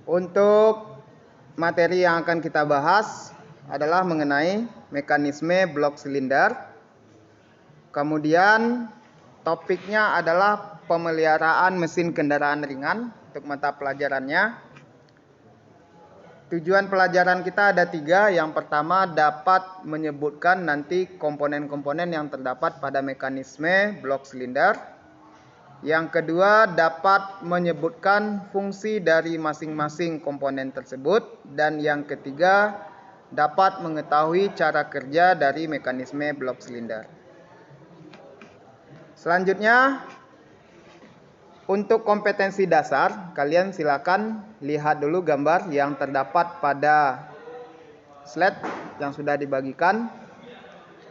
Untuk materi yang akan kita bahas adalah mengenai mekanisme blok silinder. Kemudian topiknya adalah pemeliharaan mesin kendaraan ringan untuk mata pelajarannya. Tujuan pelajaran kita ada 3. Yang pertama dapat menyebutkan nanti komponen-komponen yang terdapat pada mekanisme blok silinder. Yang kedua dapat menyebutkan fungsi dari masing-masing komponen tersebut. Dan yang ketiga dapat mengetahui cara kerja dari mekanisme blok silinder. Selanjutnya, untuk kompetensi dasar, kalian silakan lihat dulu gambar yang terdapat pada slide yang sudah dibagikan.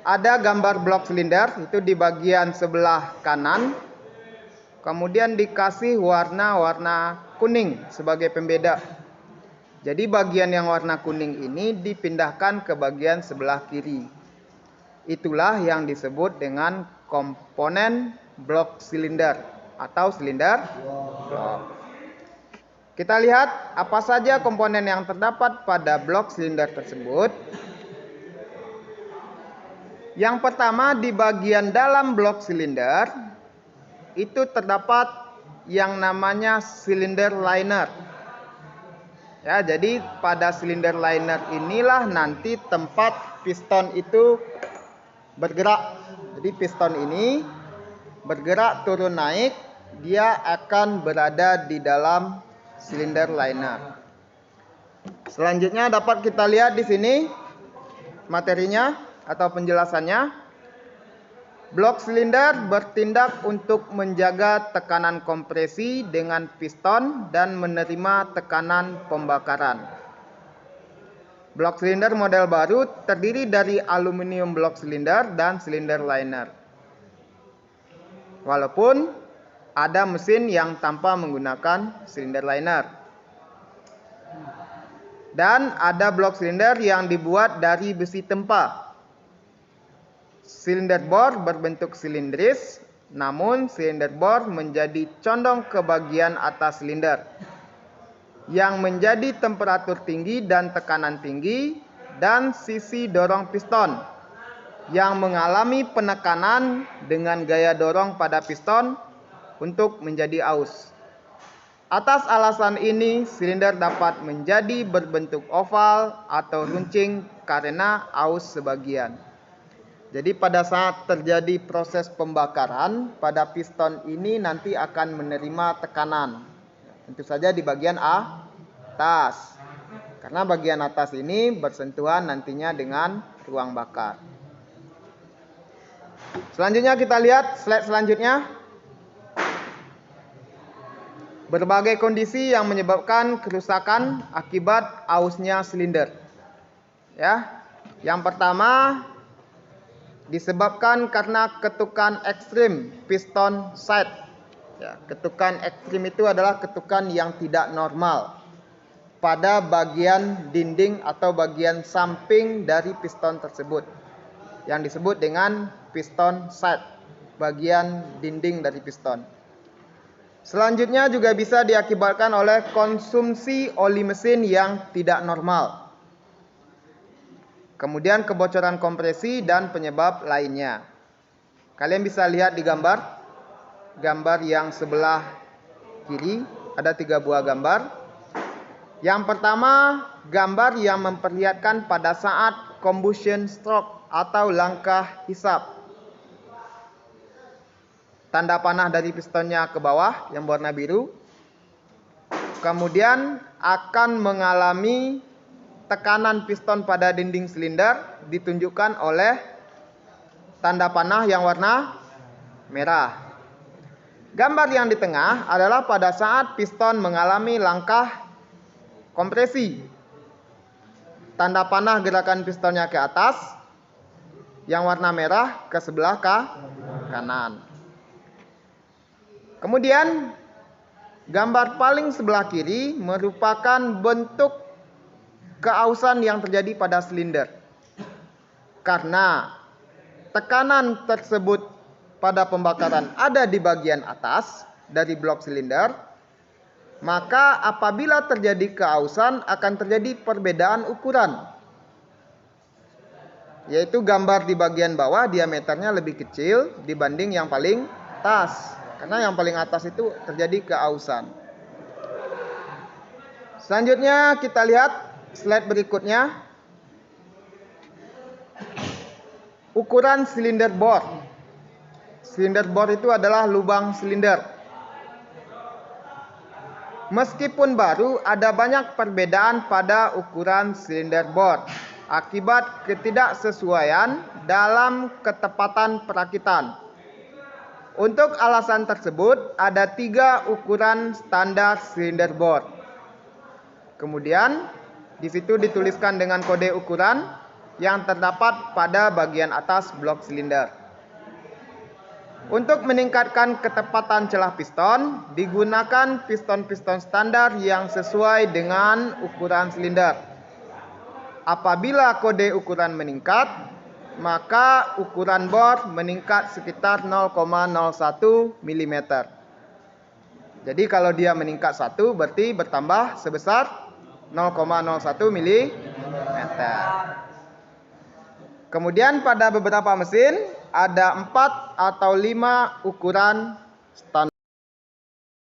Ada gambar blok silinder, itu di bagian sebelah kanan. Kemudian dikasih warna kuning sebagai pembeda. Jadi bagian yang warna kuning ini dipindahkan ke bagian sebelah kiri. Itulah yang disebut dengan komponen blok silinder atau silinder blok. Kita lihat apa saja komponen yang terdapat pada blok silinder tersebut. Yang pertama, di bagian dalam blok silinder itu terdapat yang namanya silinder liner. Ya, jadi pada silinder liner inilah nanti tempat piston itu bergerak. Jadi piston ini bergerak turun naik, dia akan berada di dalam silinder liner. Selanjutnya dapat kita lihat di sini materinya atau penjelasannya. Blok silinder bertindak untuk menjaga tekanan kompresi dengan piston dan menerima tekanan pembakaran. Blok silinder model baru terdiri dari aluminium blok silinder dan silinder liner. Walaupun ada mesin yang tanpa menggunakan silinder liner. Dan ada blok silinder yang dibuat dari besi tempa. Silinder bor berbentuk silindris, namun silinder bor menjadi condong ke bagian atas silinder, yang menjadi temperatur tinggi dan tekanan tinggi, dan sisi dorong piston, yang mengalami penekanan dengan gaya dorong pada piston untuk menjadi aus. Atas alasan ini, silinder dapat menjadi berbentuk oval atau runcing karena aus sebagian. Jadi pada saat terjadi proses pembakaran, pada piston ini nanti akan menerima tekanan. Tentu saja di bagian atas. Karena bagian atas ini bersentuhan nantinya dengan ruang bakar. Selanjutnya kita lihat slide selanjutnya. Berbagai kondisi yang menyebabkan kerusakan akibat ausnya silinder. Ya. Yang pertama disebabkan karena ketukan ekstrim piston side. Ya, ketukan ekstrim itu adalah ketukan yang tidak normal pada bagian dinding atau bagian samping dari piston tersebut, yang disebut dengan piston side, bagian dinding dari piston. Selanjutnya juga bisa diakibatkan oleh konsumsi oli mesin yang tidak normal. Kemudian kebocoran kompresi dan penyebab lainnya. Kalian bisa lihat di gambar yang sebelah kiri, ada 3 buah gambar. Yang pertama, gambar yang memperlihatkan pada saat combustion stroke atau langkah hisap. Tanda panah dari pistonnya ke bawah yang warna biru. Kemudian akan mengalami tekanan piston pada dinding silinder ditunjukkan oleh tanda panah yang warna merah. Gambar yang di tengah adalah pada saat piston mengalami langkah kompresi. Tanda panah gerakan pistonnya ke atas, yang warna merah ke sebelah kanan. Kemudian gambar paling sebelah kiri merupakan bentuk keausan yang terjadi pada silinder. Karena tekanan tersebut pada pembakaran ada di bagian atas dari blok silinder, Maka apabila terjadi keausan akan terjadi perbedaan ukuran. Yaitu gambar di bagian bawah diameternya lebih kecil dibanding yang paling atas. Karena yang paling atas itu terjadi keausan. Selanjutnya kita lihat slide berikutnya. Ukuran silinder bor. Silinder bor itu adalah lubang silinder. Meskipun baru, ada banyak perbedaan pada ukuran silinder bor akibat ketidaksesuaian dalam ketepatan perakitan. Untuk alasan tersebut, ada 3 ukuran standar silinder bor. Kemudian, di situ dituliskan dengan kode ukuran yang terdapat pada bagian atas blok silinder. Untuk meningkatkan ketepatan celah piston, digunakan piston-piston standar yang sesuai dengan ukuran silinder. Apabila kode ukuran meningkat, maka ukuran bor meningkat sekitar 0,01 mm. Jadi kalau dia meningkat 1 berarti bertambah sebesar 0,01 mm. Kemudian pada beberapa mesin ada 4 atau 5 ukuran standar.